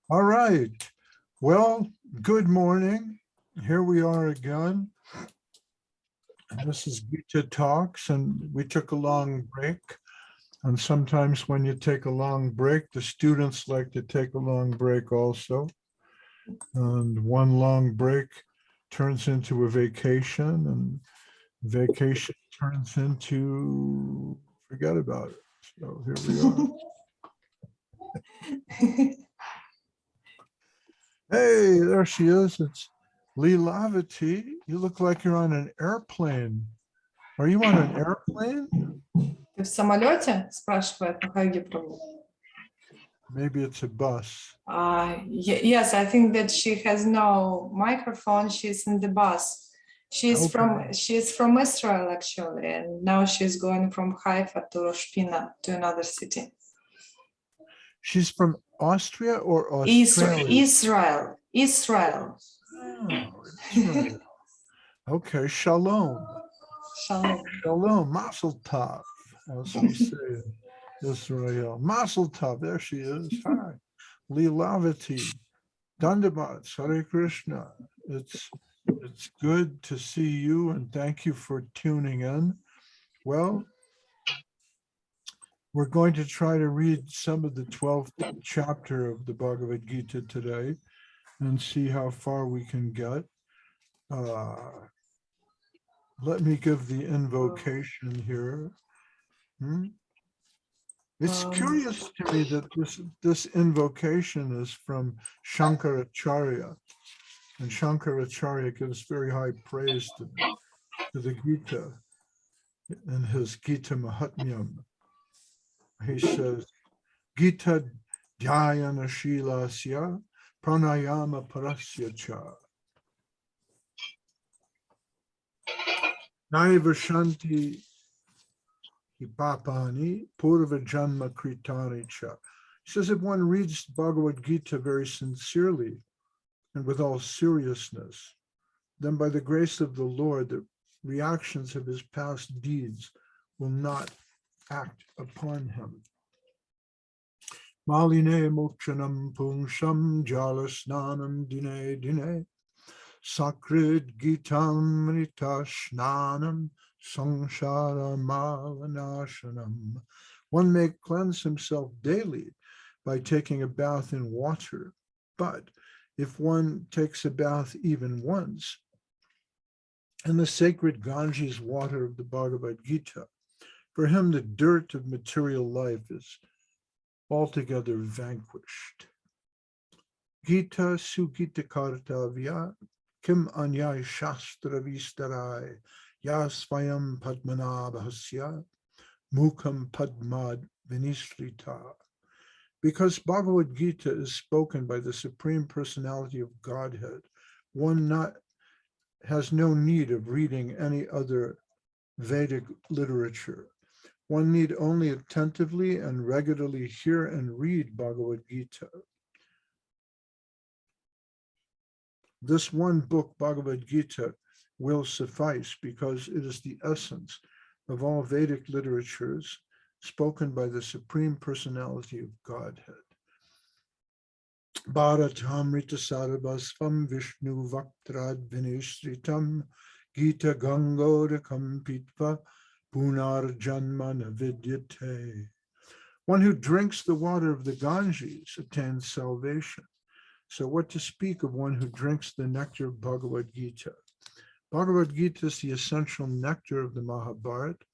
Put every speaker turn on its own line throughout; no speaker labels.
All right. Well, good morning. Here we are again. This is Gita Talks, and we took a long break. And sometimes when you take a long break, the students like to take a long break also. And one long break turns into a vacation, and vacation turns into forget about it. So here we are. Hey, there she is. It's Leelavati. You look like you're on an airplane. Are you on an airplane?
Ты в самолете? Спрашивает Махайоги Прабhu.
Maybe it's a bus.
Yes, I think that she has no microphone. She's in the bus. She's from Israel actually, and now she's going from Haifa to Rosh Pina to another city.
She's from Austria or Australia?
Israel.
Oh, Israel. Okay, shalom.
Shalom.
Shalom, Mazel Tov, as we say in Israel. Mazel Tov, there she is. Hi, Leelavati. Dandabat, Hare Krishna. It's good to see you, and thank you for tuning in. Well, we're going to try to read some of the 12th chapter of the Bhagavad Gita today and see how far we can get. Let me give the invocation here. It's curious to me that this invocation is from Shankaracharya. And Shankaracharya gives very high praise to the Gita in his Gita Mahatmyam. He says, Gita Dhyana Shilasya Pranayama Parasya Cha Naivashanti Hipapani Purva Janma Kritani Cha. He says, if one reads Bhagavad Gita very sincerely and with all seriousness, then by the grace of the Lord, the reactions of his past deeds will not act upon him. Maline mokshanam pungsham jalasnanam dine dine sakrid gitam ritashnanam samsara malanashanam. One may cleanse himself daily by taking a bath in water, but if one takes a bath even once in the sacred Ganges water of the Bhagavad Gita, for him the dirt of material life is altogether vanquished. Gita sugita kartavya kim anyay shastra vistarai yasvayam padmanabhasya mukham padmad vinishrita. Because Bhagavad Gita is spoken by the Supreme Personality of Godhead, one has no need of reading any other Vedic literature. One need only attentively and regularly hear and read Bhagavad Gita. This one book, Bhagavad Gita, will suffice because it is the essence of all Vedic literatures spoken by the Supreme Personality of Godhead. Bharatamrita sarabhasvam Vishnu vaktrad vinishritam Gita gangodakam pitva punar janma navidyate. One who drinks the water of the Ganges attains salvation. So what to speak of one who drinks the nectar of Bhagavad Gita? Bhagavad Gita is the essential nectar of the Mahabharata,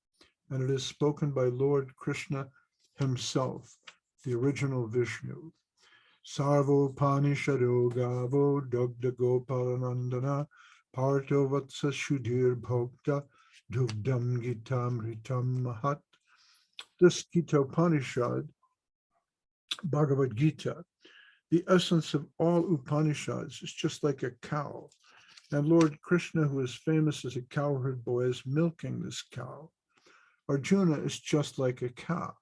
and it is spoken by Lord Krishna himself, the original Vishnu. Sarvo Panishado Gavo Dogda Gopalanandana Parto Vatsa Shudhir Bhokta Dugdam Gitam Ritam Mahat. This Gita Upanishad, Bhagavad Gita, the essence of all Upanishads, is just like a cow. And Lord Krishna, who is famous as a cowherd boy, is milking this cow. Arjuna is just like a calf,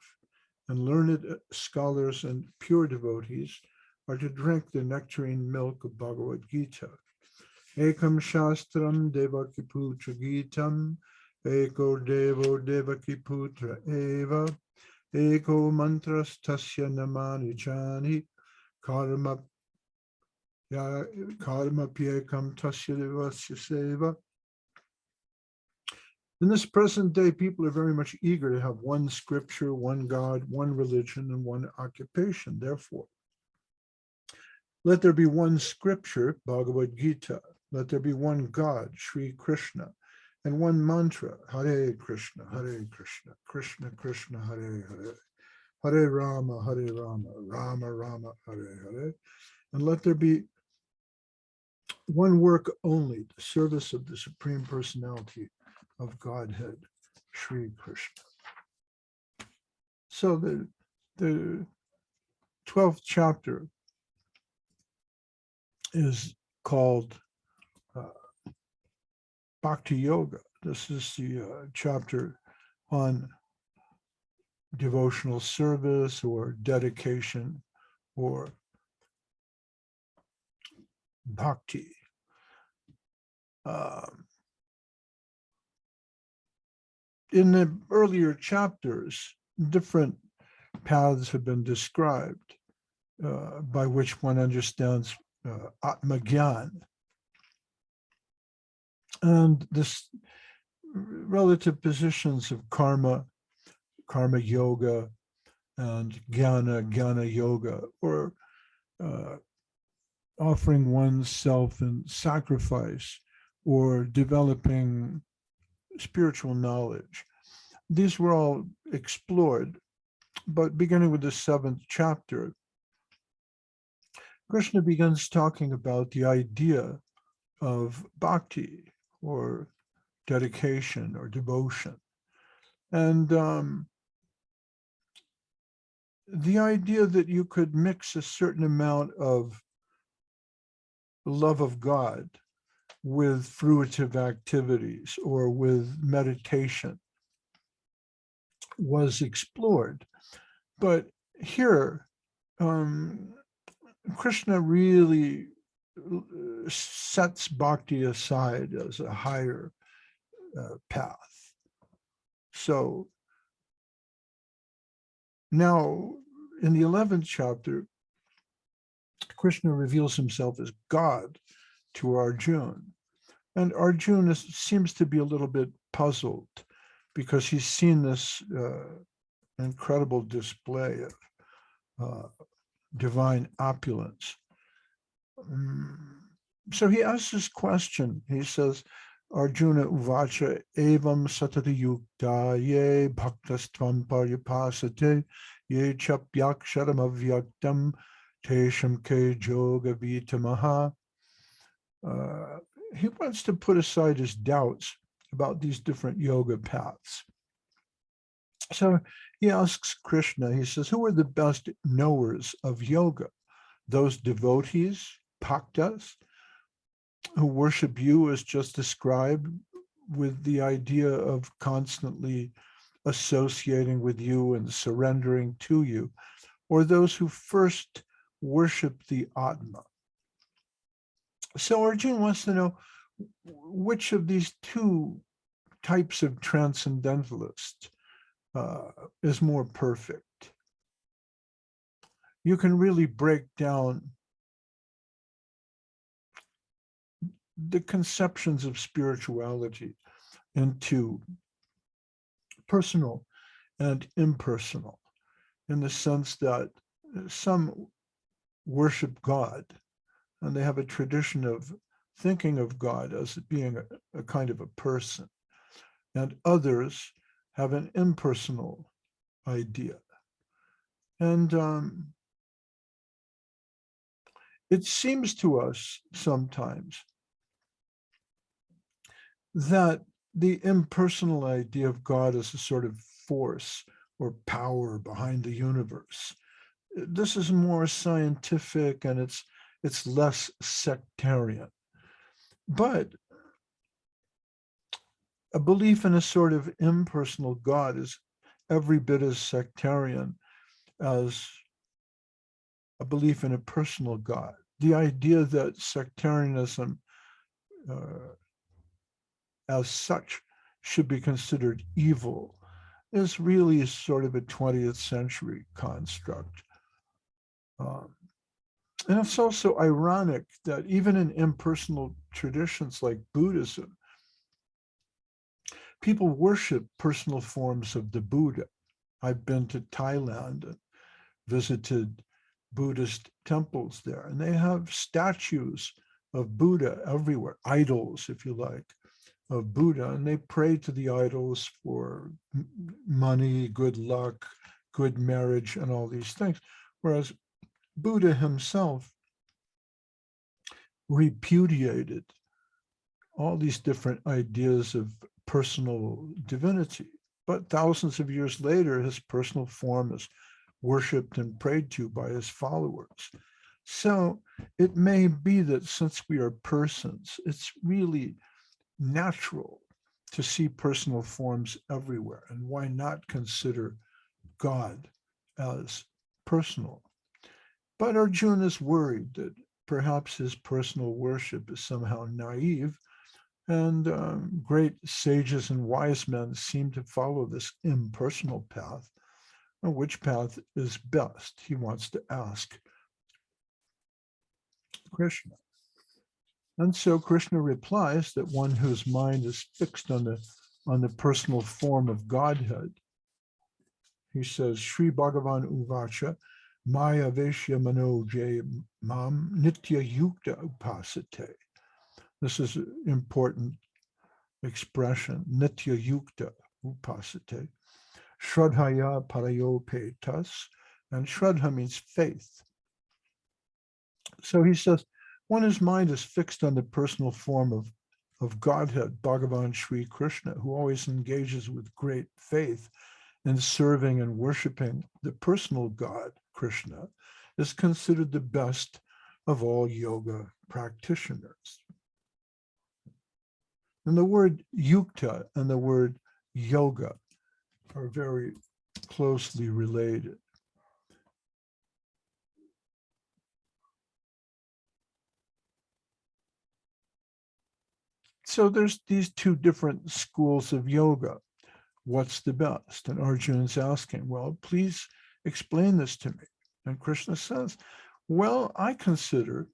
and learned scholars and pure devotees are to drink the nectarine milk of Bhagavad Gita. Ekam Shastram Devaki Putra Gitam, Eko Devo Devaki Putra Eva, Eko Mantras Tasya Namani Chani, Karma Ya karma pyekam tasya devasya seva. In this present day, people are very much eager to have one scripture, one God, one religion, and one occupation. Therefore, let there be one scripture, Bhagavad Gita. Let there be one God, Sri Krishna, and one mantra, Hare Krishna, Krishna Krishna, Hare Hare, Hare Rama, Rama Rama, Hare Hare. And let there be one work only, the service of the Supreme Personality of Godhead, Sri Krishna. So the 12th chapter is called Bhakti Yoga. This is the chapter on devotional service or dedication or bhakti. In the earlier chapters, different paths have been described by which one understands Atma Gyan. And this relative positions of karma yoga, and jnana yoga, or offering oneself in sacrifice or developing spiritual knowledge. These were all explored, but beginning with the 7th chapter, Krishna begins talking about the idea of bhakti, or dedication, or devotion. And the idea that you could mix a certain amount of love of God with fruitive activities or with meditation was explored. But here, Krishna really sets bhakti aside as a higher path. So now in the 11th chapter, Krishna reveals himself as God to Arjuna. And Arjuna seems to be a little bit puzzled because he's seen this incredible display of divine opulence. So he asks this question. He says, Arjuna uvacha evam satati yukta ye bhaktastvam paryapasate ye chapyaksharam avyaktam tesham ke yoga vitamaha. He wants to put aside his doubts about these different yoga paths. So he asks Krishna, he says, who are the best knowers of yoga? Those devotees, bhaktas, who worship you as just described, with the idea of constantly associating with you and surrendering to you, or those who first worship the Atma? So Arjuna wants to know which of these two types of transcendentalists is more perfect. You can really break down the conceptions of spirituality into personal and impersonal, in the sense that some worship God and they have a tradition of thinking of God as being a kind of a person, and others have an impersonal idea. And it seems to us sometimes that the impersonal idea of God as a sort of force or power behind the universe, this is more scientific and it's less sectarian. But a belief in a sort of impersonal God is every bit as sectarian as a belief in a personal God. The idea that sectarianism as such should be considered evil is really sort of a 20th century construct. And it's also ironic that even in impersonal traditions like Buddhism, people worship personal forms of the Buddha. I've been to Thailand and visited Buddhist temples there, and they have statues of Buddha everywhere, idols, if you like, of Buddha, and they pray to the idols for money, good luck, good marriage, and all these things. Whereas Buddha himself repudiated all these different ideas of personal divinity. But thousands of years later, his personal form is worshipped and prayed to by his followers. So it may be that since we are persons, it's really natural to see personal forms everywhere. And why not consider God as personal? But Arjuna is worried that perhaps his personal worship is somehow naive, and great sages and wise men seem to follow this impersonal path. And which path is best? He wants to ask Krishna. And so Krishna replies that one whose mind is fixed on the personal form of Godhead, he says, Sri Bhagavan Uvacha, Maya Veshya Manoje Mam Nitya Yukta Upasate. This is an important expression, Nitya Yukta Upasate. Shraddhaya Parayo Petas, and Shraddha means faith. So he says, one whose mind is fixed on the personal form of Godhead, Bhagavan Sri Krishna, who always engages with great faith in serving and worshiping the personal God, Krishna, is considered the best of all yoga practitioners. And the word yukta and the word yoga are very closely related. So there's these two different schools of yoga. What's the best? And Arjuna's asking, well, please explain this to me. And Krishna says, well, I consider,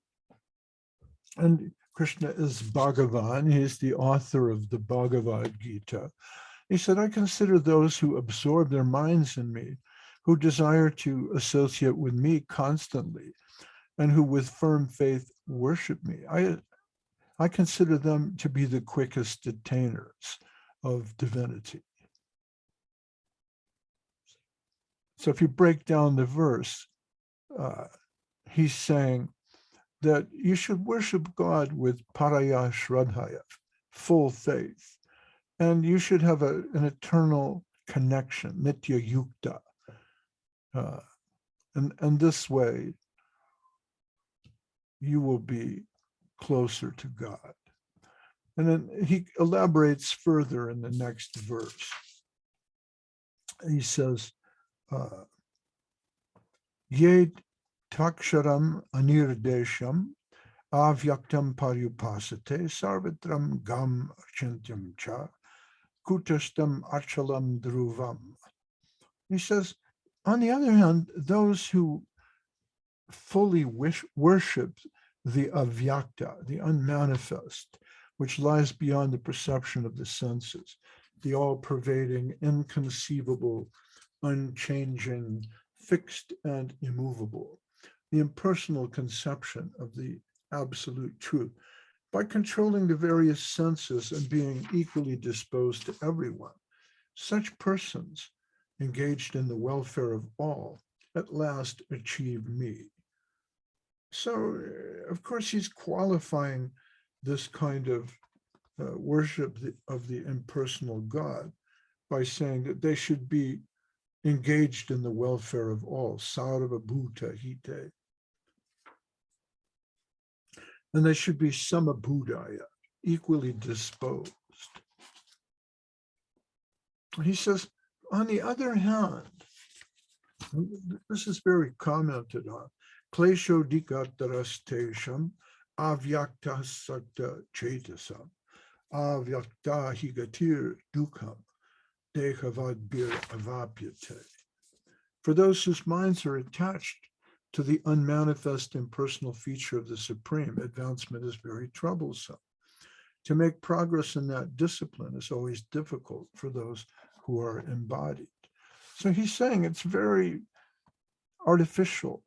and Krishna is Bhagavan, he's the author of the Bhagavad Gita. He said, I consider those who absorb their minds in me, who desire to associate with me constantly, and who with firm faith worship me. I consider them to be the quickest attainers of divinity. So if you break down the verse, he's saying that you should worship God with paraya shraddhaya, full faith, and you should have an eternal connection, nitya yukta. And this way, you will be closer to God. And then he elaborates further in the next verse. He says, Ye taksharam anirdesham avyaktam paryupasate sarvatram gam achintyam cha kutastam achalam dhruvam. He says, on the other hand, those who fully worship the avyakta, the unmanifest, which lies beyond the perception of the senses, the all-pervading, inconceivable, unchanging, fixed and immovable, the impersonal conception of the absolute truth, by controlling the various senses and being equally disposed to everyone. Such persons, engaged in the welfare of all, at last achieve me. So, of course, he's qualifying this kind of worship of the impersonal God by saying that they should be engaged in the welfare of all, sarva bhuta hite. And they should be samabhudaya, equally disposed. He says, on the other hand, this is very commented on, klesho dikatarastesham avyakta sakta chetasam avyakta higatir dukham dehavad bir avapyate. For those whose minds are attached to the unmanifest impersonal feature of the Supreme, advancement is very troublesome. To make progress in that discipline is always difficult for those who are embodied. So he's saying it's very artificial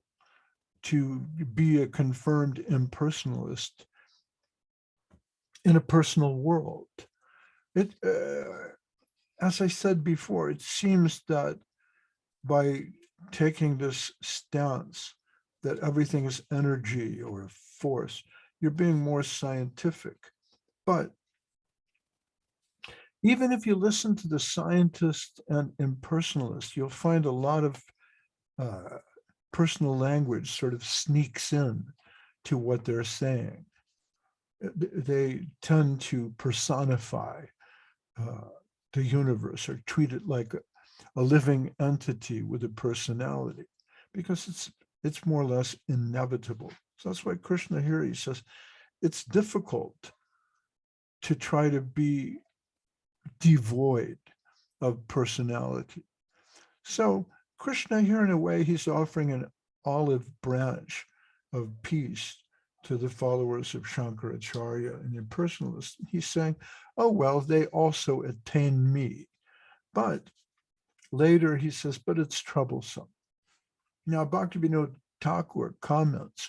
to be a confirmed impersonalist in a personal world. It, as I said before, it seems that by taking this stance that everything is energy or force, you're being more scientific. But even if you listen to the scientists and impersonalists, you'll find a lot of personal language sort of sneaks in to what they're saying. They tend to personify the universe or treat it like a living entity with a personality, because it's more or less inevitable. So that's why Krishna here, he says, it's difficult to try to be devoid of personality. So Krishna here, in a way, he's offering an olive branch of peace to the followers of Shankaracharya and impersonalists. He's saying, oh, well, they also attain me. But later he says, but it's troublesome. Now, Bhaktivinoda Thakur comments.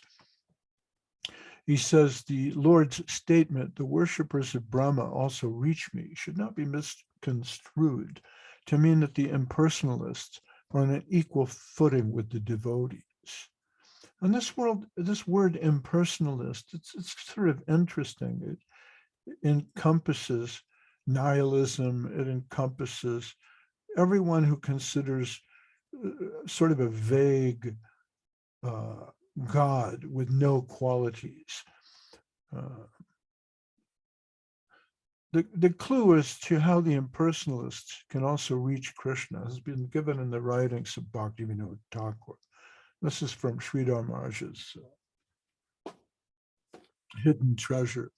He says, the Lord's statement, the worshippers of Brahma also reach me, should not be misconstrued to mean that the impersonalists are on an equal footing with the devotees. And this word impersonalist, it's sort of interesting. It encompasses nihilism. It encompasses everyone who considers sort of a vague God with no qualities. The clue as to how the impersonalists can also reach Krishna has been given in the writings of Bhaktivinoda Thakur. This is from Sridhar Maharaj's Hidden Treasure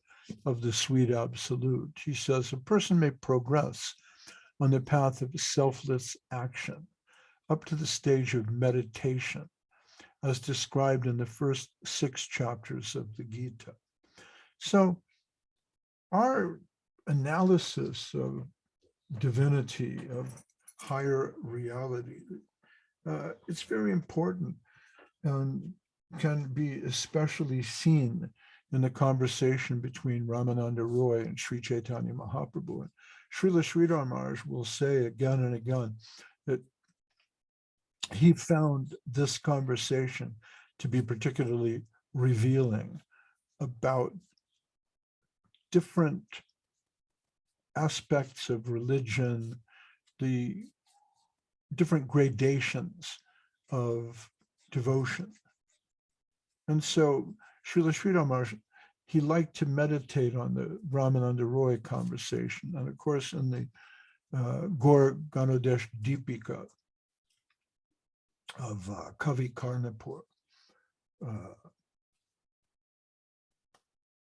of the Sweet Absolute. He says, a person may progress on the path of selfless action up to the stage of meditation, as described in the first 6 chapters of the Gita. So our analysis of divinity, of higher reality, it's very important and can be especially seen in the conversation between Ramananda Roy and Sri Chaitanya Mahaprabhu. And Srila Sridhar Maharaj will say again and again that he found this conversation to be particularly revealing about different aspects of religion, the different gradations of devotion. And so Srila Sridhar Maharaj, he liked to meditate on the Ramananda Roy conversation. And of course, in the Gaur Ganodesh Deepika of Kavi Karnapur,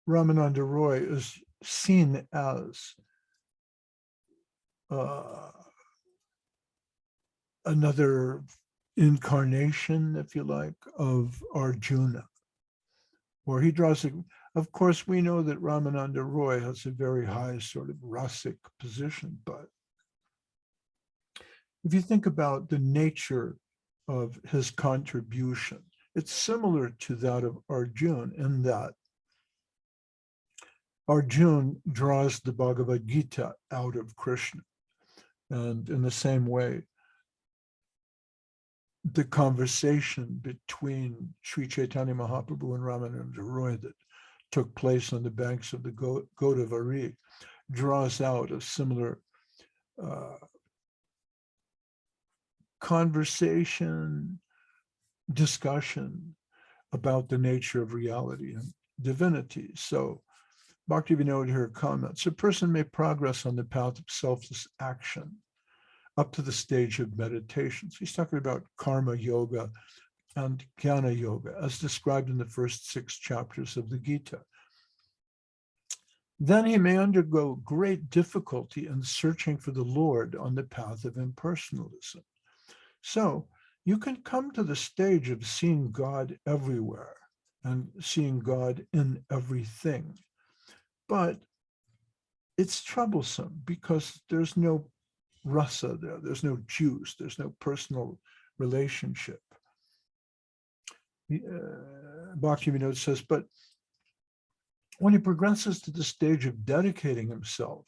Ramananda Roy is seen as another incarnation, if you like, of Arjuna, where he draws of course, we know that Ramananda Roy has a very high sort of rasic position, but if you think about the nature of his contribution, it's similar to that of Arjuna in that Arjuna draws the Bhagavad Gita out of Krishna. And in the same way, the conversation between Sri Chaitanya Mahaprabhu and Ramananda Roy that took place on the banks of the Godavari draws out a similar conversation, discussion about the nature of reality and divinity. So Bhaktivinoda here comments, a person may progress on the path of selfless action up to the stage of meditation. So he's talking about karma yoga and jnana yoga, as described in the first 6 chapters of the Gita. Then he may undergo great difficulty in searching for the Lord on the path of impersonalism. So you can come to the stage of seeing God everywhere and seeing God in everything. But it's troublesome because there's no rasa there, there's no juice, there's no personal relationship. Bhaktivinoda says, but when he progresses to the stage of dedicating himself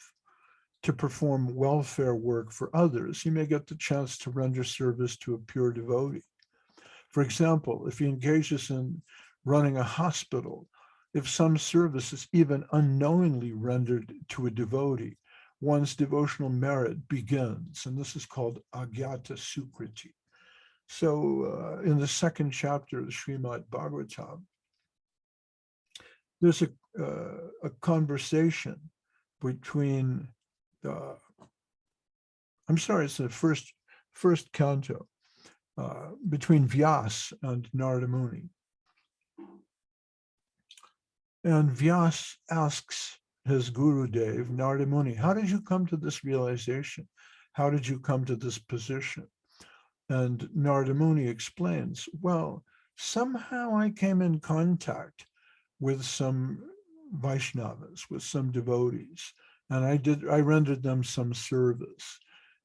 to perform welfare work for others, he may get the chance to render service to a pure devotee. For example, if he engages in running a hospital, if some service is even unknowingly rendered to a devotee, one's devotional merit begins, and this is called agyata sukriti. So in the second chapter of the Srimad Bhagavatam, there's a conversation between it's the first canto, between Vyas and Narada Muni. And Vyas asks his Guru Dev, Narada Muni, how did you come to this realization? How did you come to this position? And Narada Muni explains, well, somehow I came in contact with some Vaishnavas, with some devotees, and I rendered them some service.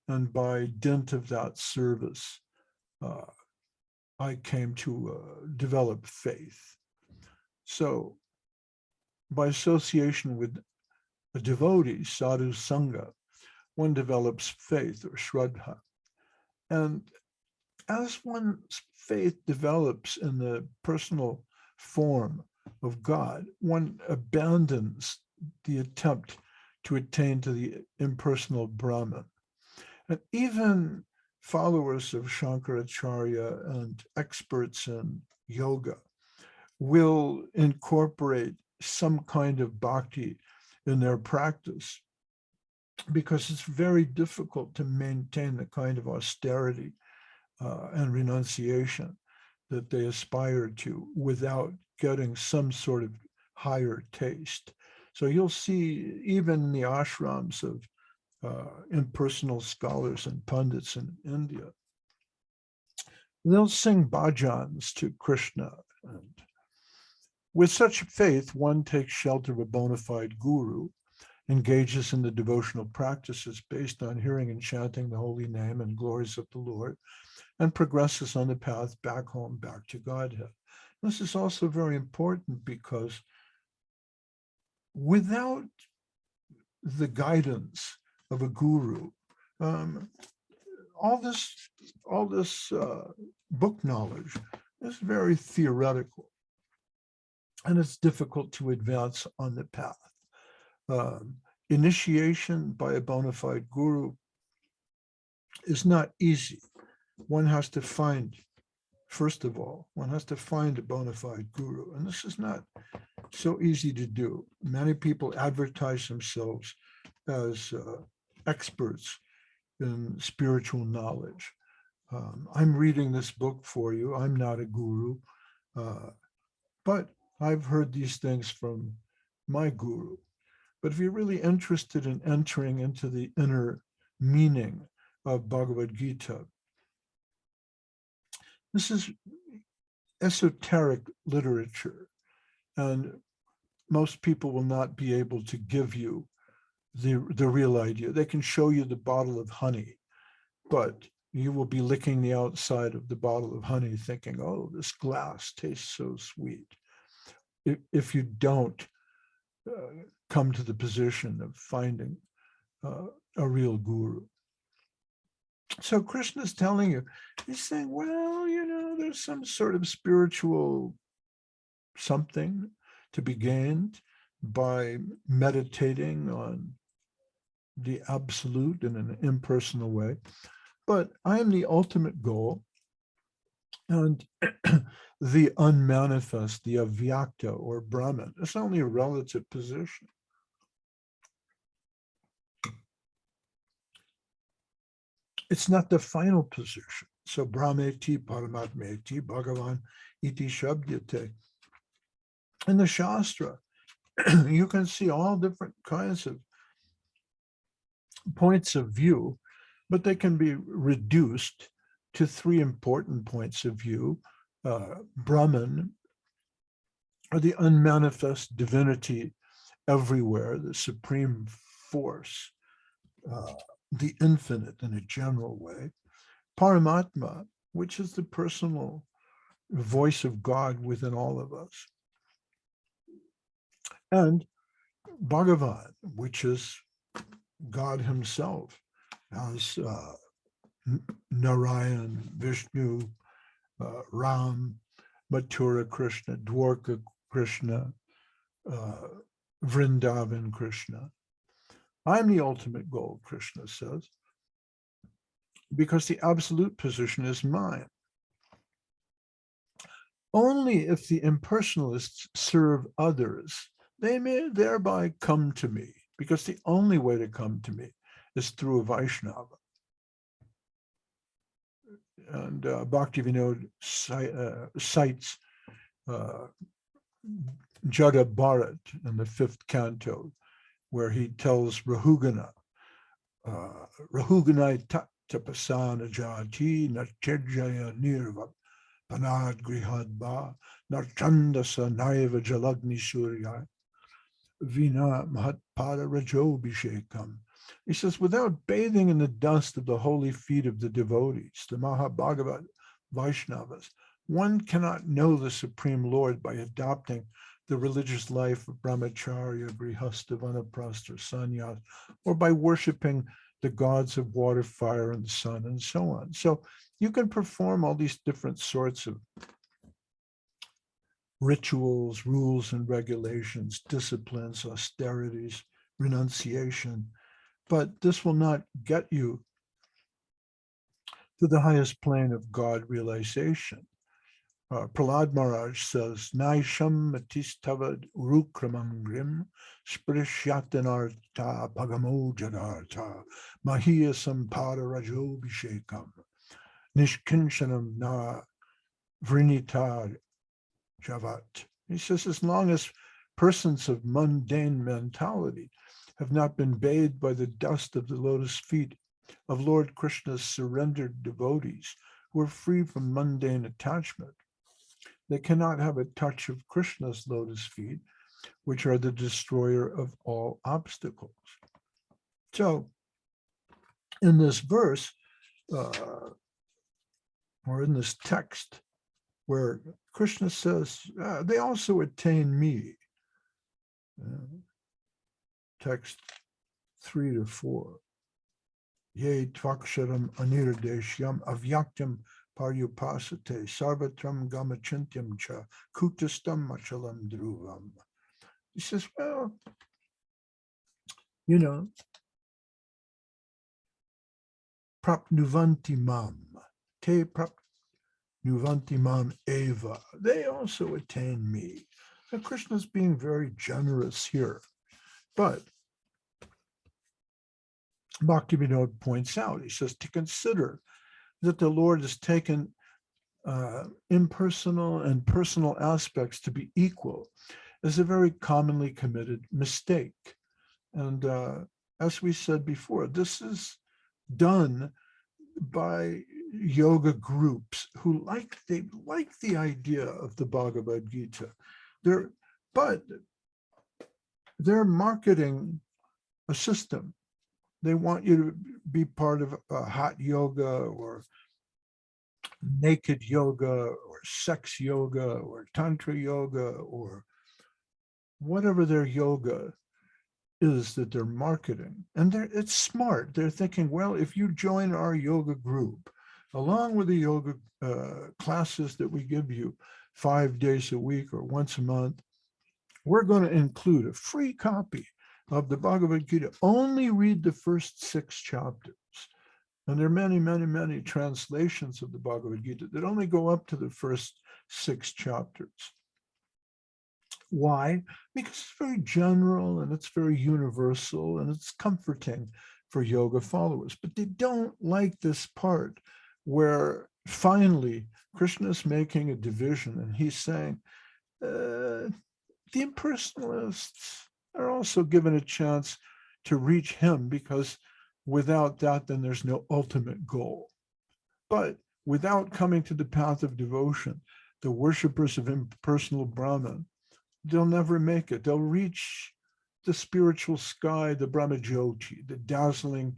And by dint of that service, I came to develop faith. So by association with a devotee, sadhu sangha, one develops faith or shraddha. And as one's faith develops in the personal form of God, one abandons the attempt to attain to the impersonal Brahman. And even followers of Shankaracharya and experts in yoga will incorporate some kind of bhakti in their practice because it's very difficult to maintain the kind of austerity and renunciation that they aspire to without getting some sort of higher taste. So you'll see even in the ashrams of impersonal scholars and pundits in India, they'll sing bhajans to Krishna. And with such faith, one takes shelter of a bona fide guru, engages in the devotional practices based on hearing and chanting the holy name and glories of the Lord, and progresses on the path back home, back to Godhead. This is also very important because without the guidance of a guru, all this book knowledge is very theoretical, and it's difficult to advance on the path. Initiation by a bona fide guru is not easy. One has to find, first of all, one has to find a bona fide guru, and this is not so easy to do. Many people advertise themselves as experts in spiritual knowledge. I'm reading this book for you. I'm not a guru, but I've heard these things from my guru. But if you're really interested in entering into the inner meaning of Bhagavad Gita, this is esoteric literature, and most people will not be able to give you the real idea. They can show you the bottle of honey, but you will be licking the outside of the bottle of honey thinking, oh, this glass tastes so sweet. If you don't come to the position of finding a real guru. So Krishna is telling you, he's saying, well, there's some sort of spiritual something to be gained by meditating on the absolute in an impersonal way. But I am the ultimate goal, and the unmanifest, the avyakta or Brahman, is only a relative position. It's not the final position. So Brahmeti, Paramatmeti, Bhagavan, iti shabdyate. In the Shastra, you can see all different kinds of points of view, but they can be reduced to three important points of view. Brahman, or the unmanifest divinity everywhere, the supreme force, the infinite in a general way. Paramatma, which is the personal voice of God within all of us. And Bhagavan, which is God himself, as Narayan, Vishnu, Ram, Mathura Krishna, Dwarka Krishna, Vrindavan Krishna. I'm the ultimate goal, Krishna says, because the absolute position is mine. Only if the impersonalists serve others, they may thereby come to me, because the only way to come to me is through a Vaishnava. And Bhaktivinoda cites Jada Bharat in the 5th canto, where he tells Rahugana, Rahuganai tapasana jati nachejaya nirva panad grihadba narchandasa naiva jalagni surya vina mahatpada rajobhishekam. He says, without bathing in the dust of the holy feet of the devotees, the Mahabhagavat Vaishnavas, one cannot know the Supreme Lord by adopting the religious life of brahmacharya, grihastha, vanaprastha, sannyas, or by worshiping the gods of water, fire, and the sun, and so on. So you can perform all these different sorts of rituals, rules and regulations, disciplines, austerities, renunciation, but this will not get you to the highest plane of God realization. Prahlad Maharaj says, Naisham matistavad urukramangrim sprishyatanarta pagamo jadarta mahiya sampada rajobhishekam nishkinshanam na vrinita javat. He says, as long as persons of mundane mentality have not been bathed by the dust of the lotus feet of Lord Krishna's surrendered devotees who are free from mundane attachment, they cannot have a touch of Krishna's lotus feet, which are the destroyer of all obstacles. So in this verse, or in this text, where Krishna says, they also attain me, text 3-4, Ye tvaksharam aniradeshyam avyaktyam paryupasate sarvatram gamachintyam cha kutastam machalam dhruvam. He says, well, prapnuvanti mam, te prapnuvanti mam eva. They also attain me. Now, Krishna's being very generous here. But Bhaktivinoda points out, he says, to consider that the Lord has taken impersonal and personal aspects to be equal is a very commonly committed mistake. And as we said before, this is done by yoga groups who like the idea of the Bhagavad Gita. But they're marketing a system. They want you to be part of a hot yoga or naked yoga or sex yoga or tantra yoga or whatever their yoga is that they're marketing. And it's smart. They're thinking, well, if you join our yoga group, along with the yoga classes that we give you 5 days a week or once a month, we're going to include a free copy of the Bhagavad Gita. Only read the first 6 chapters. And there are many, many, many translations of the Bhagavad Gita that only go up to the first 6 chapters. Why? Because it's very general and it's very universal and it's comforting for yoga followers. But they don't like this part where finally Krishna is making a division and he's saying, the impersonalists are also given a chance to reach him, because without that, then there's no ultimate goal. But without coming to the path of devotion, the worshippers of impersonal Brahman, they'll never make it. They'll reach the spiritual sky, the Brahmajyoti, the dazzling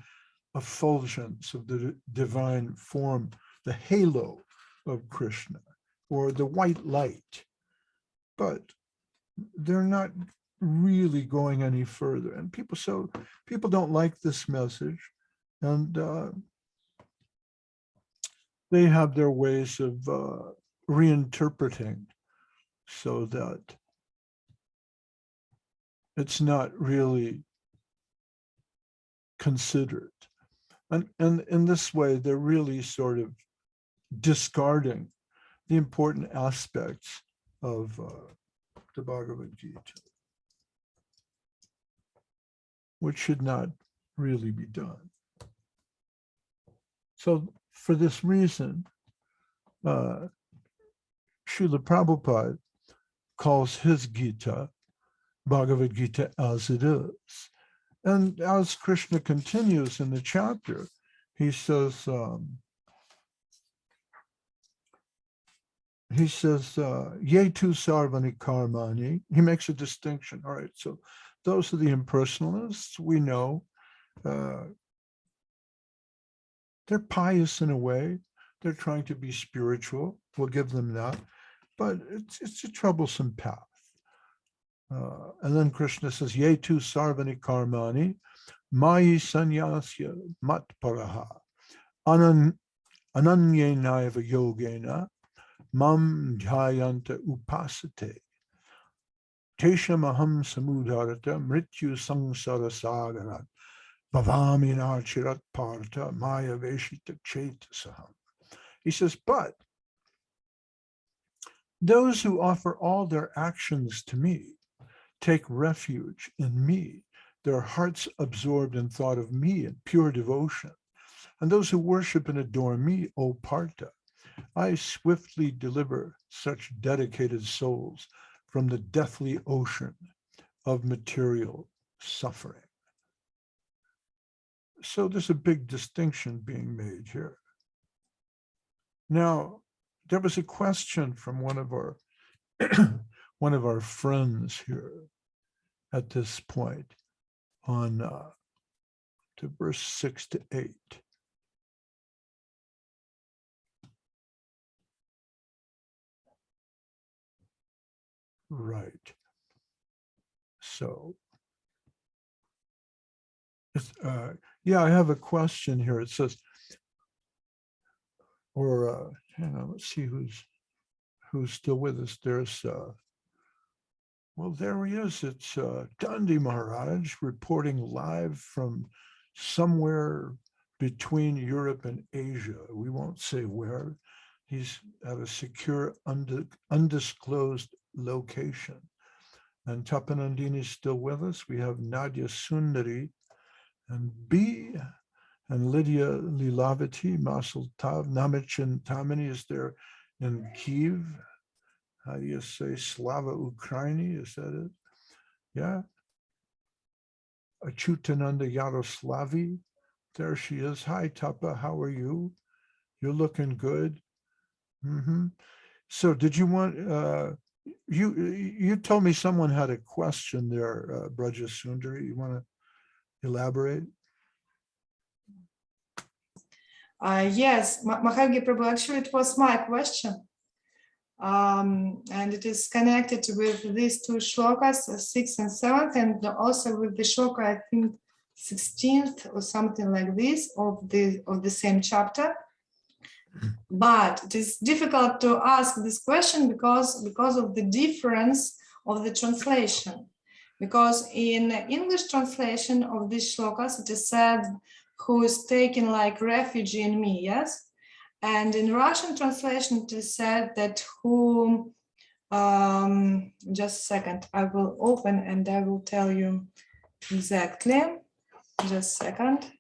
effulgence of the divine form, the halo of Krishna, or the white light. But they're not really going any further. And people don't like this message, and they have their ways of reinterpreting so that it's not really considered. And in this way, they're really sort of discarding the important aspects of the Bhagavad Gita, which should not really be done. So for this reason, Srila Prabhupada calls his Gita Bhagavad Gita as it is. And as Krishna continues in the chapter, he says, Ye tu sarvani karmani. He makes a distinction. All right, so those are the impersonalists. We know they're pious in a way. They're trying to be spiritual. We'll give them that. But it's a troublesome path. And then Krishna says, Ye tu sarvani karmani, mayi sanyasya mat paraha, ananyenaiva yogena, mam dhyayanta upasate, teshamaham samudharata, mrityu sangsara sagarat, bhavami narchirat parta, maya veshita chetasaham. He says, but those who offer all their actions to me, take refuge in me, their hearts absorbed in thought of me in pure devotion. And those who worship and adore me, O Partha, I swiftly deliver such dedicated souls from the deathly ocean of material suffering. So there's a big distinction being made here. Now, there was a question from one of our one of our friends here at this point on to verse 6 to 8. Right. So, yeah, I have a question here. It says, or hang on, let's see who's still with us. There's well, there he is. It's Dandi Maharaj reporting live from somewhere between Europe and Asia. We won't say where. He's at a secure, undisclosed location. And Tapanandini is still with us. We have Nadia Sundari and B and Lydia Lilavati, Masal Tav, Namichin Tamini is there in Kiev. How do you say Slava Ukraini? Is that it? Yeah. Achutananda Yaroslavi. There she is. Hi, Tapa. How are you? You're looking good. Mm-hmm. So did you want, you told me someone had a question there, Braja Sundari. You want to elaborate?
Yes, Mahayogi Prabhu, actually it was my question. And it is connected with these two shlokas, 6th and 7th, and also with the shloka, I think 16th or something like this of the same chapter. But it is difficult to ask this question because of the difference of the translation. Because in English translation of these shlokas, it is said, who is taken like refuge in me, yes? And in Russian translation, it is said that who, just a second, I will open and I will tell you exactly, just a second.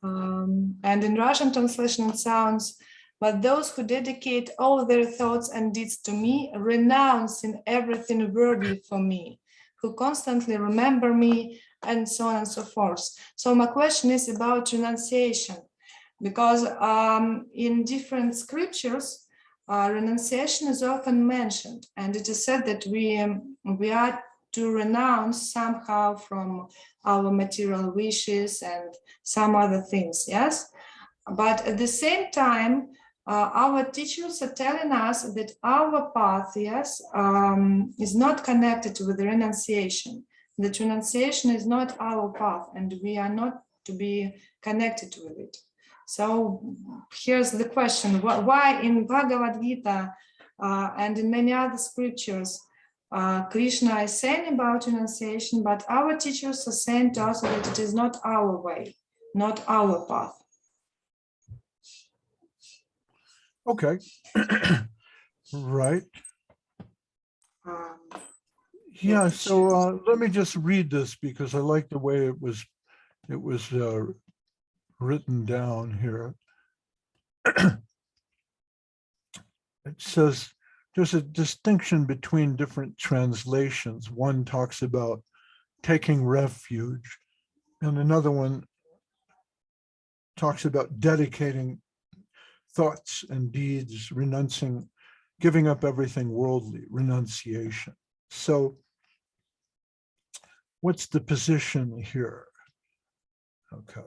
And in Russian translation, it sounds, but those who dedicate all their thoughts and deeds to me, renouncing everything worthy for me, who constantly remember me, and so on and so forth. So my question is about renunciation. because in different scriptures, renunciation is often mentioned, and it is said that we are to renounce somehow from our material wishes and some other things, yes? But at the same time, our teachers are telling us that our path, yes, is not connected with renunciation. That renunciation is not our path, and we are not to be connected with it. So here's the question: why in Bhagavad Gita and in many other scriptures, Krishna is saying about renunciation, but our teachers are saying to us that it is not our way, not our path.
Okay. Right. Yeah, so let me just read this because I like the way it was written down here. It says there's a distinction between different translations. One talks about taking refuge, and another one talks about dedicating thoughts and deeds, renouncing, giving up everything worldly, renunciation. So what's the position here? Okay.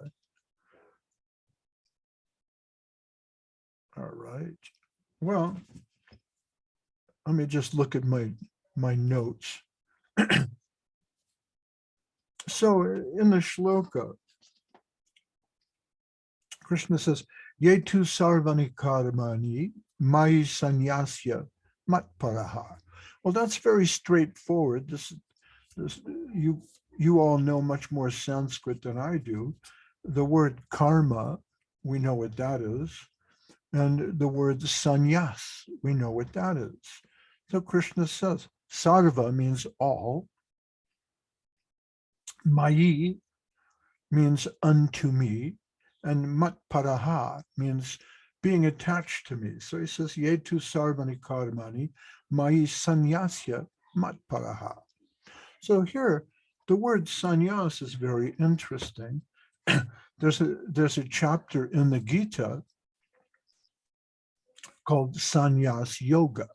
All right. Well, let me just look at my notes. So in the shloka, Krishna says, Yetu sarvani karmani mai sanyasya matparaha. Well, that's very straightforward. This you all know much more Sanskrit than I do. The word karma, we know what that is. And the word sannyas, we know what that is. So Krishna says, sarva means all. Mayi means unto me. And matparaha means being attached to me. So he says, yetu sarvani karmani, mayi sannyasya matparaha. So here, the word sannyas is very interesting. There's a chapter in the Gita called Sannyas Yoga,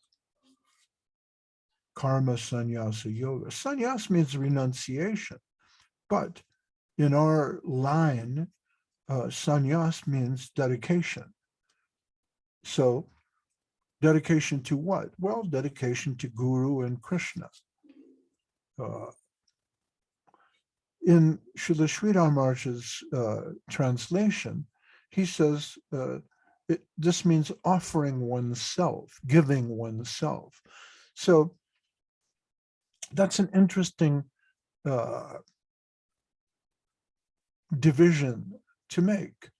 Karma Sannyasa Yoga. Sannyas means renunciation, but in our line, sannyas means dedication. So dedication to what? Well, dedication to Guru and Krishna. In Srila Sridhar Maharaj's translation, he says, this means offering oneself, giving oneself. So that's an interesting division to make.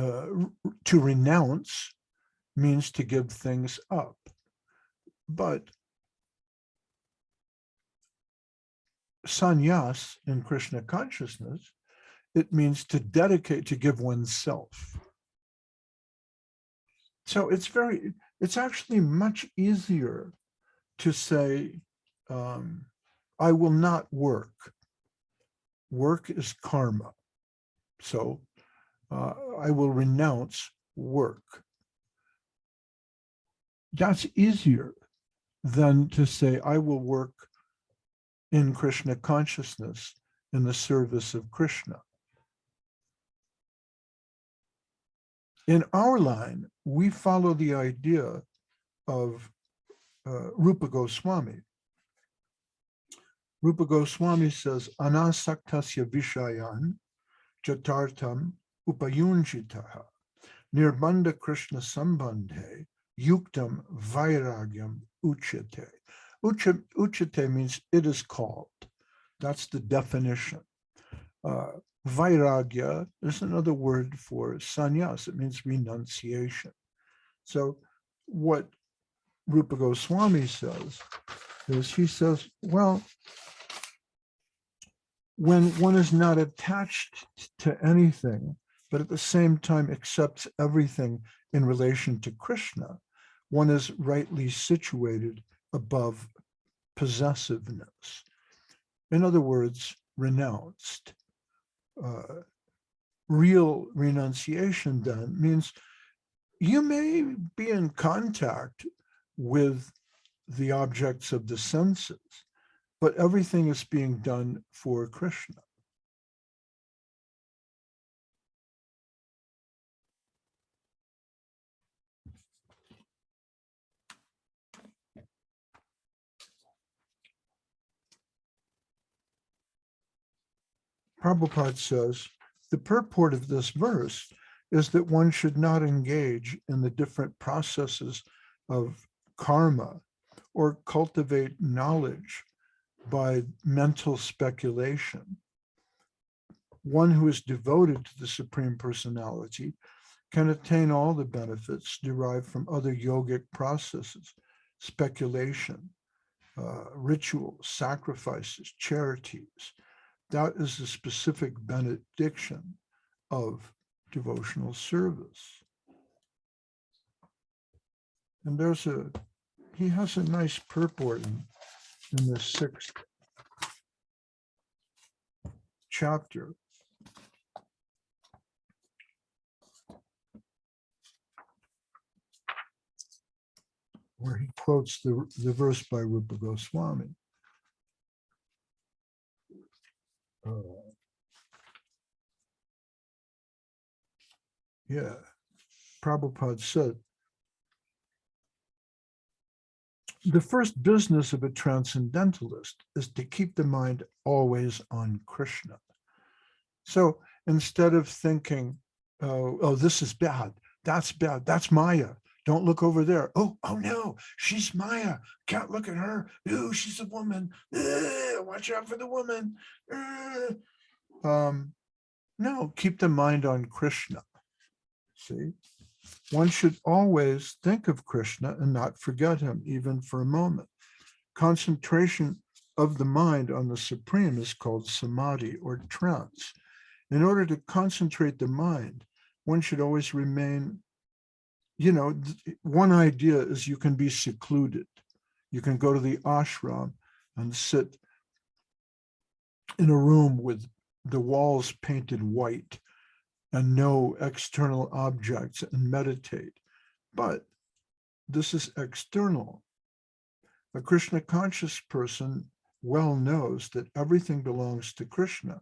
To renounce means to give things up, but sannyas in Krishna consciousness, it means to dedicate, to give oneself. So it's actually much easier to say, I will not work. Work is karma. So I will renounce work. That's easier than to say, I will work in Krishna consciousness in the service of Krishna. In our line, we follow the idea of Rupa Goswami. Rupa Goswami says, Anasaktasya vishayan jatartam upayunjitaha nirbandha Krishna sambandhe yuktam vairagyam uchyate. Uchyate means it is called. That's the definition. Vairagya is another word for sannyas. It means renunciation. So what Rupa Goswami says is, he says, well, when one is not attached to anything, but at the same time accepts everything in relation to Krishna, one is rightly situated above possessiveness. In other words, renounced. real renunciation then means you may be in contact with the objects of the senses, but everything is being done for Krishna. Prabhupada says, the purport of this verse is that one should not engage in the different processes of karma or cultivate knowledge by mental speculation. One who is devoted to the Supreme Personality can attain all the benefits derived from other yogic processes, speculation, rituals, sacrifices, charities. That is the specific benediction of devotional service. And he has a nice purport in the 6th chapter. Where he quotes the verse by Rupa Goswami. Prabhupada said, the first business of a transcendentalist is to keep the mind always on Krishna. So instead of thinking, oh, this is bad, that's Maya, don't look over there. Oh no, she's Maya, can't look at her. Ooh, she's a woman. Watch out for the woman. No, keep the mind on Krishna. See, one should always think of Krishna and not forget him, even for a moment. Concentration of the mind on the Supreme is called samadhi or trance. In order to concentrate the mind, one should always remain, one idea is you can be secluded. You can go to the ashram and sit in a room with the walls painted white and no external objects and meditate. But this is external. A Krishna conscious person well knows that everything belongs to Krishna,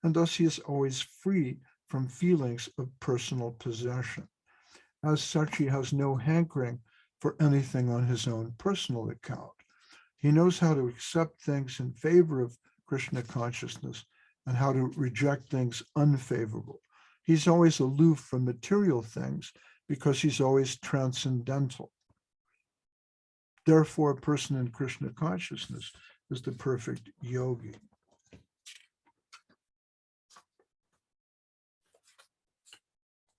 and thus he is always free from feelings of personal possession. As such, he has no hankering for anything on his own personal account. He knows how to accept things in favor of Krishna consciousness and how to reject things unfavorable. He's always aloof from material things because he's always transcendental. Therefore, a person in Krishna consciousness is the perfect yogi.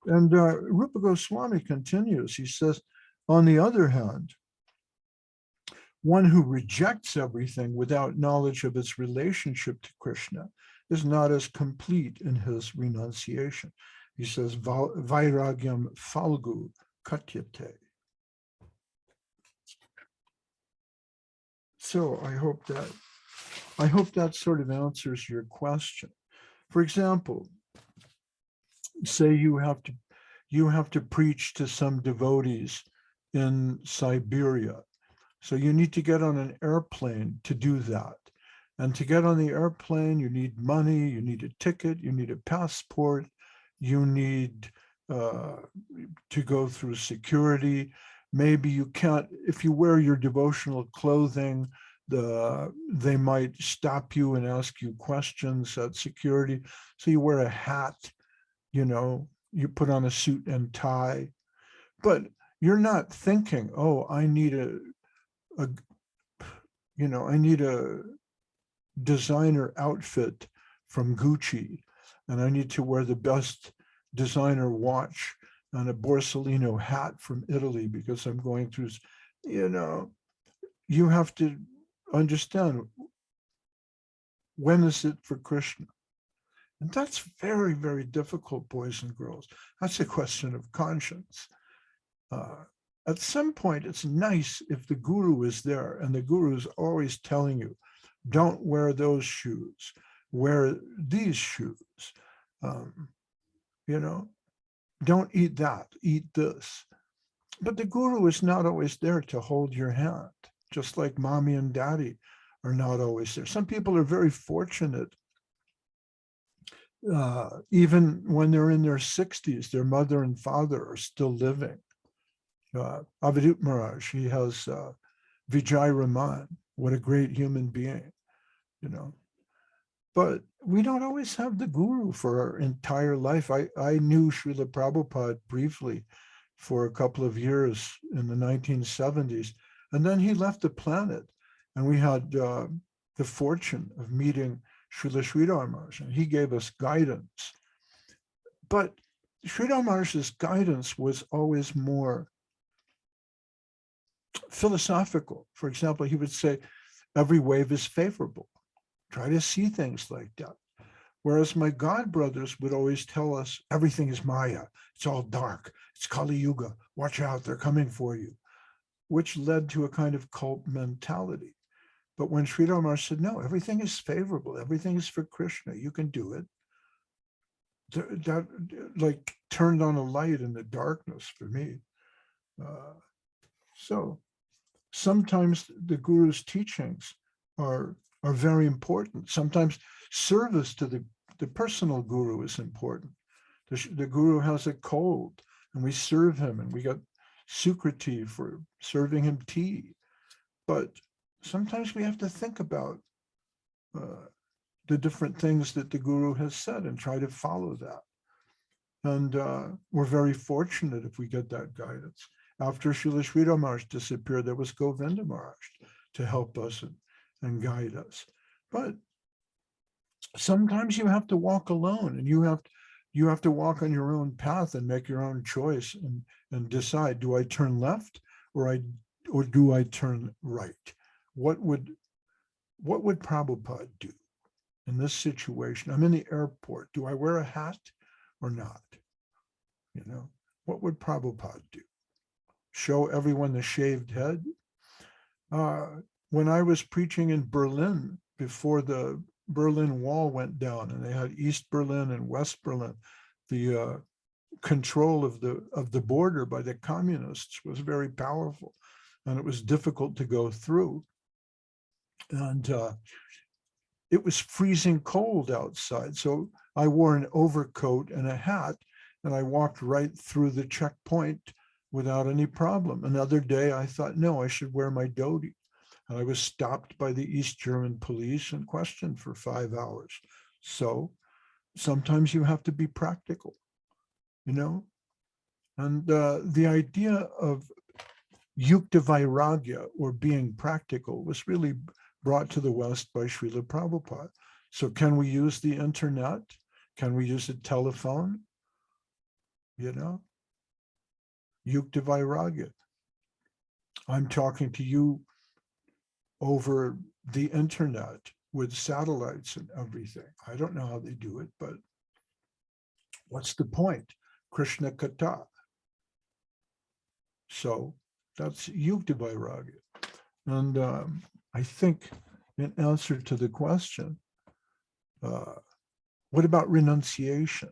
And Rupa Goswami continues. He says, on the other hand, one who rejects everything without knowledge of its relationship to Krishna is not as complete in his renunciation. He says, vairagyam falgu katyate. So I hope that sort of answers your question. For example, say you have to preach to some devotees in Siberia. So you need to get on an airplane to do that. And to get on the airplane, you need money, you need a ticket, you need a passport, you need to go through security. Maybe you can't, if you wear your devotional clothing, they might stop you and ask you questions at security. So you wear a hat, you put on a suit and tie, but you're not thinking, oh, I need a designer outfit from Gucci, and I need to wear the best designer watch and a Borsellino hat from Italy because I'm going through, you have to understand, when is it for Krishna? And that's very, very difficult, boys and girls. That's a question of conscience. At some point, it's nice if the guru is there and the guru is always telling you, don't wear those shoes, wear these shoes. Um, you know, don't eat that, eat this. But the guru is not always there to hold your hand, just like mommy and daddy are not always there. Some people are very fortunate, even when they're in their 60s, their mother and father are still living. Avadut Maharaj, he has Vijay Raman. What a great human being, you know. But we don't always have the guru for our entire life. I knew Srila Prabhupada briefly for a couple of years in the 1970s, and then he left the planet, and we had the fortune of meeting Srila Sridhar Maharaj, and he gave us guidance. But Sridhar Maharaj's guidance was always more philosophical. For example, he would say, every wave is favorable. Try to see things like that. Whereas my god brothers would always tell us, everything is Maya. It's all dark. It's Kali Yuga. Watch out, they're coming for you, which led to a kind of cult mentality. But when Sridhar Maharaj said, no, everything is favorable. Everything is for Krishna. You can do it. That like turned on a light in the darkness for me. So sometimes the guru's teachings are very important. Sometimes service to the personal guru is important. The guru has a cold and we serve him, and we got Sukriti for serving him tea. But sometimes we have to think about the different things that the guru has said and try to follow that. And we're very fortunate if we get that guidance. After Srila Sridhar Maharaj disappeared, there was Govinda Maharaj to help us and guide us. But sometimes you have to walk alone, and you have to walk on your own path and make your own choice and decide, do I turn left or do I turn right? What would Prabhupada do in this situation? I'm in the airport. Do I wear a hat or not? You know, what would Prabhupada do? Show everyone the shaved head? When I was preaching in Berlin, before the Berlin Wall went down, and they had East Berlin and West Berlin, the control of the border by the communists was very powerful, and it was difficult to go through. And it was freezing cold outside, so I wore an overcoat and a hat, and I walked right through the checkpoint without any problem. Another day, I thought, no, I should wear my dhoti. And I was stopped by the East German police and questioned for 5 hours. So sometimes you have to be practical, you know? And the idea of yukta vairagya, or being practical, was really brought to the West by Srila Prabhupada. So can we use the internet? Can we use a telephone? You know? Yukta vairagya. I'm talking to you over the internet with satellites and everything. I don't know how they do it, but what's the point? Krishna Kata. So that's Yukta Vairagya. And I think in answer to the question, what about renunciation?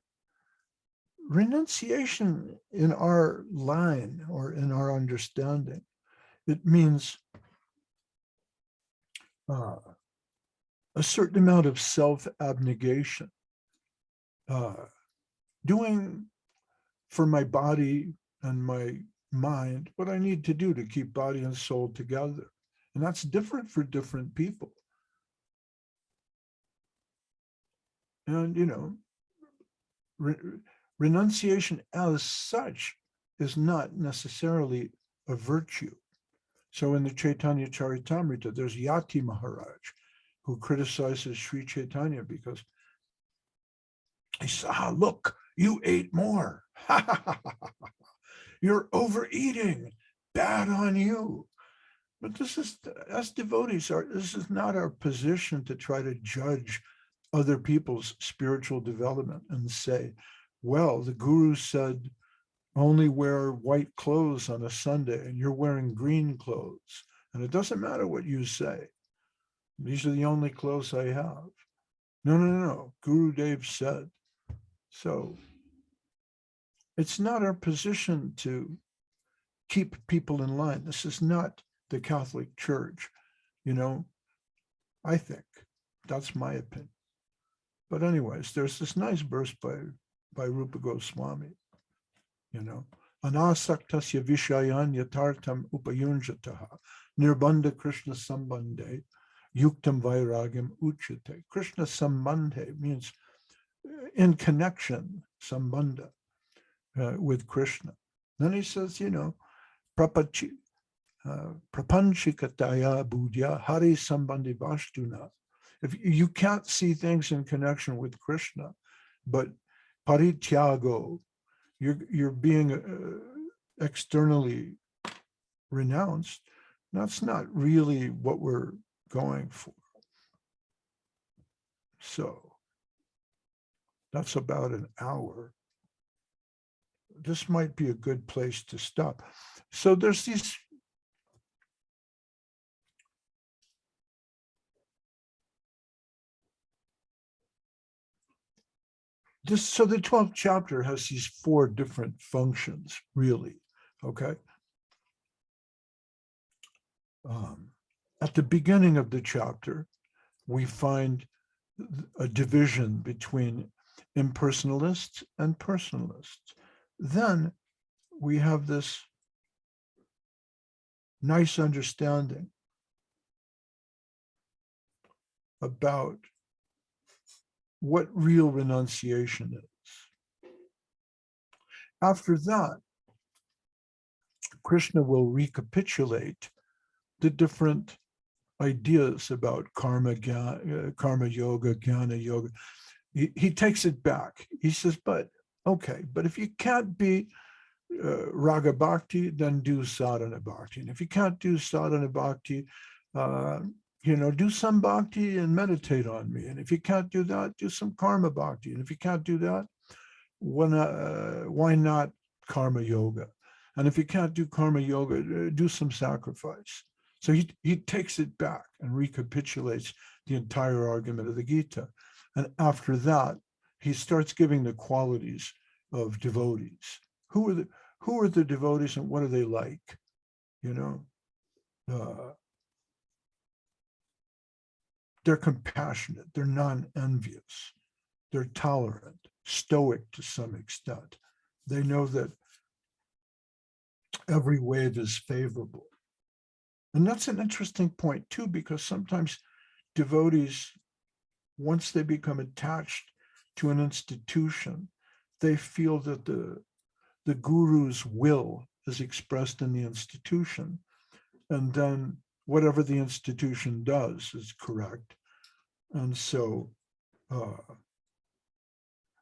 Renunciation in our line, or in our understanding, it means a certain amount of self-abnegation, doing for my body and my mind what I need to do to keep body and soul together. And that's different for different people. And, you know, renunciation as such is not necessarily a virtue. So in the Chaitanya Charitamrita, there's Yati Maharaj, who criticizes Sri Chaitanya because he said, look, you ate more. You're overeating. Bad on you. But this is, as devotees, this is not our position to try to judge other people's spiritual development and say, well, the guru said only wear white clothes on a Sunday and you're wearing green clothes. And it doesn't matter what you say. These are the only clothes I have. No. Guru Dev said, So it's not our position to keep people in line. This is not the Catholic Church, you know, I think. That's my opinion. But anyways, there's this nice verse by Rupa Goswami, you know, anasaktasya vishayan yatartam upayunjataha nirbandha Krishna sambandhe yuktam vairagam uchate. Krishna sambandhe means in connection, sambandha, with Krishna. Then he says, you know, prapanchikataya budya hari sambandhi vashtuna. If you can't see things in connection with Krishna, but parityago, you're being externally renounced, that's not really what we're going for. So that's about an hour. This might be a good place to stop. So there's these so the 12th chapter has these 4 different functions, really, okay? At the beginning of the chapter, we find a division between impersonalists and personalists. Then we have this nice understanding about what real renunciation is. After that, Krishna will recapitulate the different ideas about karma yoga, jnana yoga. He takes it back. He says, but if you can't be raga bhakti, then do sadhana bhakti. And if you can't do sadhana bhakti, do some bhakti and meditate on me. And if you can't do that, do some karma bhakti. And if you can't do that, why not karma yoga? And if you can't do karma yoga, do some sacrifice. So he takes it back and recapitulates the entire argument of the Gita. And after that, he starts giving the qualities of devotees. Who are the devotees and what are they like? They're compassionate, they're non-envious, they're tolerant, stoic to some extent. They know that every wave is favorable. And that's an interesting point too, because sometimes devotees, once they become attached to an institution, they feel that the guru's will is expressed in the institution. And then whatever the institution does is correct. And so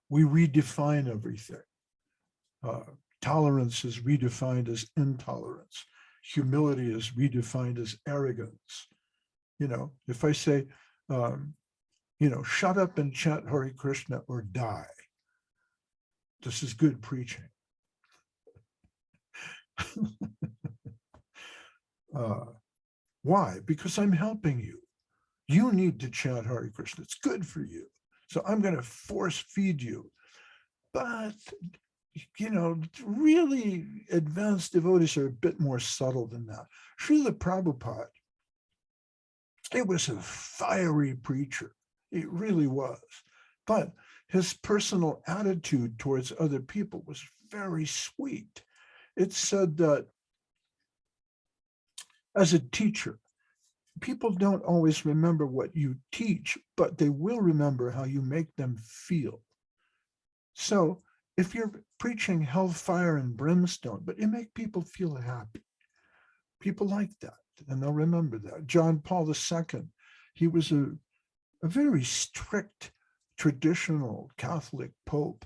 we redefine everything. Tolerance is redefined as intolerance. Humility is redefined as arrogance. If I say, shut up and chant Hare Krishna or die, this is good preaching. Why? Because I'm helping you. You need to chant Hare Krishna. It's good for you. So I'm going to force feed you. But, really advanced devotees are a bit more subtle than that. Srila Prabhupada, it was a fiery preacher. It really was. But his personal attitude towards other people was very sweet. It said that as a teacher, people don't always remember what you teach, but they will remember how you make them feel. So if you're preaching hellfire and brimstone, but you make people feel happy, people like that, and they'll remember that. John Paul II, he was a very strict, traditional Catholic Pope,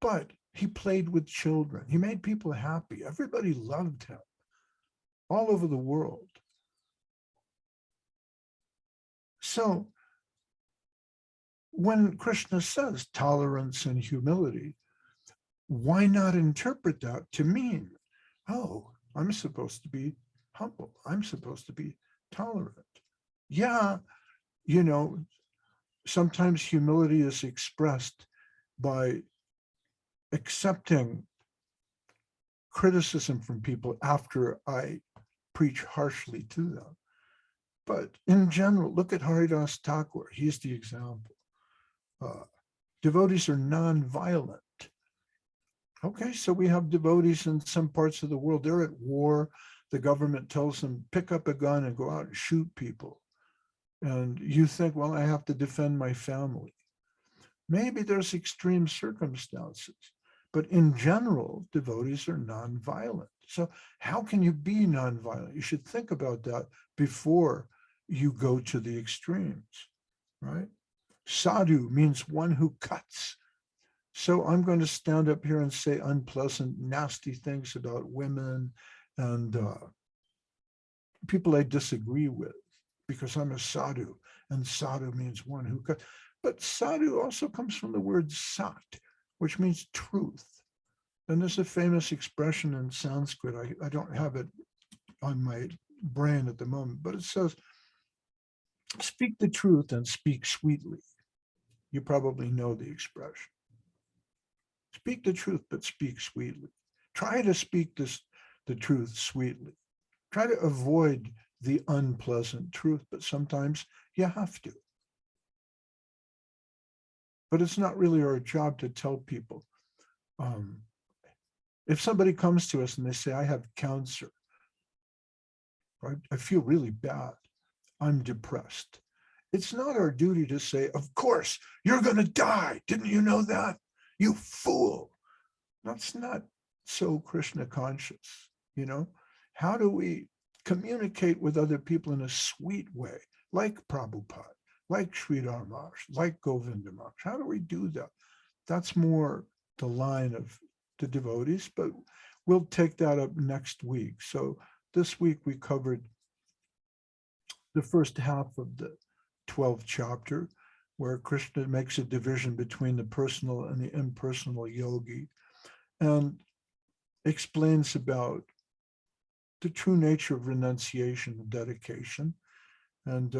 but he played with children. He made people happy. Everybody loved him all over the world. So when Krishna says tolerance and humility, why not interpret that to mean, oh, I'm supposed to be humble. I'm supposed to be tolerant. Yeah, sometimes humility is expressed by accepting criticism from people after I preach harshly to them. But in general, look at Haridas Thakur. He's the example. Devotees are non-violent. Okay, so we have devotees in some parts of the world. They're at war. The government tells them, pick up a gun and go out and shoot people. And you think, well, I have to defend my family. Maybe there's extreme circumstances, but in general, devotees are non-violent. So how can you be non-violent? You should think about that before you go to the extremes, right? Sadhu means one who cuts. So I'm going to stand up here and say unpleasant, nasty things about women and people I disagree with because I'm a sadhu, and sadhu means one who cuts. But sadhu also comes from the word sat, which means truth. And there's a famous expression in Sanskrit. I don't have it on my brain at the moment, but it says, speak the truth and speak sweetly. You probably know the expression. Speak the truth, but speak sweetly. Try to speak the truth sweetly. Try to avoid the unpleasant truth, but sometimes you have to. But it's not really our job to tell people. If somebody comes to us and they say, I have cancer, right? I feel really bad. I'm depressed. It's not our duty to say, of course, you're going to die. Didn't you know that? You fool. That's not so Krishna conscious, you know? How do we communicate with other people in a sweet way, like Prabhupada, like Sridhar Maharaj, like Govinda Maharaj? How do we do that? That's more the line of the devotees, but we'll take that up next week. So this week we covered the first half of the 12th chapter, where Krishna makes a division between the personal and the impersonal yogi, and explains about the true nature of renunciation and dedication. And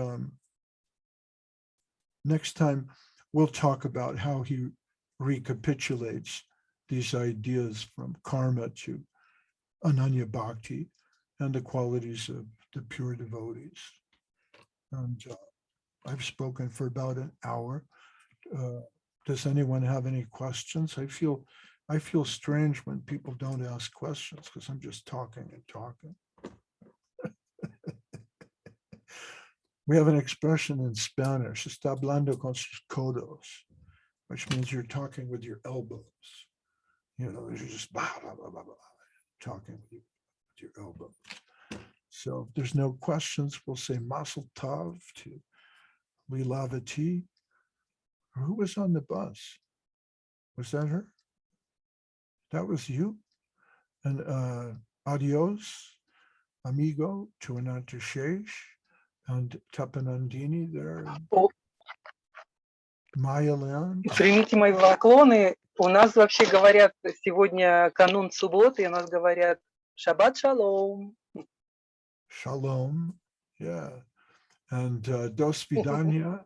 next time, we'll talk about how he recapitulates these ideas from karma to Ananya Bhakti and the qualities of the pure devotees. And I've spoken for about an hour. Does anyone have any questions? I feel strange when people don't ask questions because I'm just talking and talking. We have an expression in Spanish, está hablando con sus codos, which means you're talking with your elbows. You know, you're just blah, blah, blah, blah, blah, talking with your elbows. So if there's no questions, we'll say Mazel Tov to Lilavati. Who was on the bus? Was that her? That was you? And adios, amigo, to Ananta Shesh and Tapanandini there. Maya Land.
Примите мои поклоны. У нас вообще говорят, сегодня канун субботы, у нас говорят Шаббат шалом.
Shalom, yeah. And Dos Vidanya.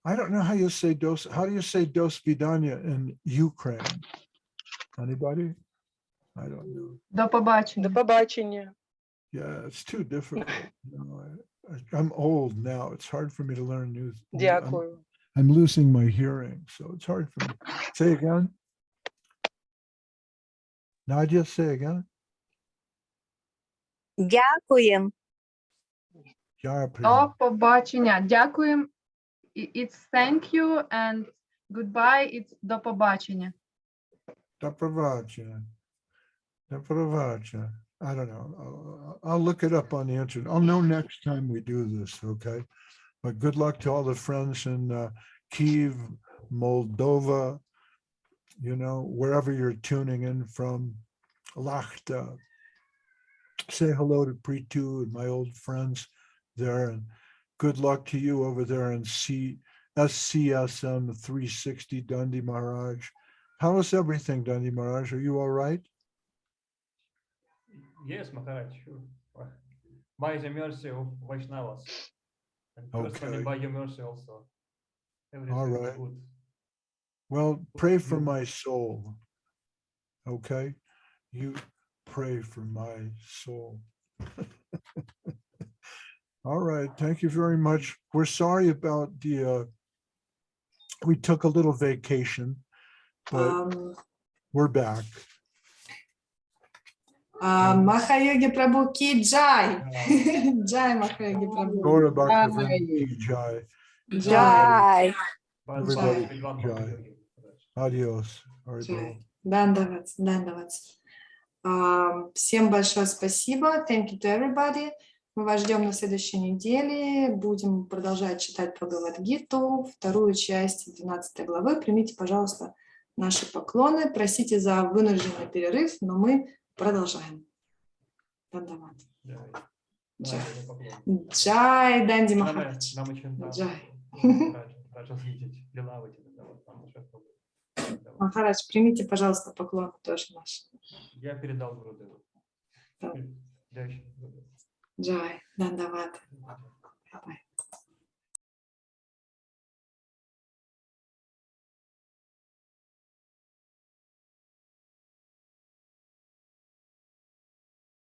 I don't know how you say dos. How do you say Dos Vidanya in Ukraine? Anybody? I don't know.
До побачення.
До побачення.
Yeah, it's too difficult. You know, I'm old now. It's hard for me to learn new.
Дякую.
I'm losing my hearing, so it's hard for me. Say again. Nadia, say again.
Дякуємо.
До побачення. Дякуємо. It's thank you, and goodbye, it's до побачення.
До побачення. До побачення. I don't know. I'll look it up on the internet. I'll know next time we do this, okay? But good luck to all the friends in Kyiv, Moldova, you know, wherever you're tuning in from. Lachta. Say hello to Pritu and my old friends there, and good luck to you over there in SCSM 360, Dandi Maharaj. How is everything, Dandi Maharaj? Are you all right?
Yes, Maharaj. By the mercy of Vaishnavas. And personally, by your mercy also. Everything
All
is
right.
good.
Well, pray for my soul. Okay? You pray for my soul. All right, thank you very much. We're sorry about the, we took a little vacation, but we're back.
Махайоги Прабhu ки джай. Джай Махайоги Прабhu.
Gaura Bhaktivinoda ki jai.
Jai.
Everybody,
Видван
jai.
Махайоги.
Adios. Haribol.
Джай. Дандавац, дандавац. Всем большое спасибо. Thank you to everybody. Мы вас ждем на следующей неделе. Будем продолжать читать Бхагавад-гиту, вторую часть 12 главы. Примите, пожалуйста, наши поклоны. Простите за вынужденный перерыв, но мы продолжаем. Дандават. Джай. Джай, Данди Махарадж. Джай. Махарадж, примите, пожалуйста, поклоны тоже наши.
Я передал Гурудеву.
Джай, Дандават. Bye-bye.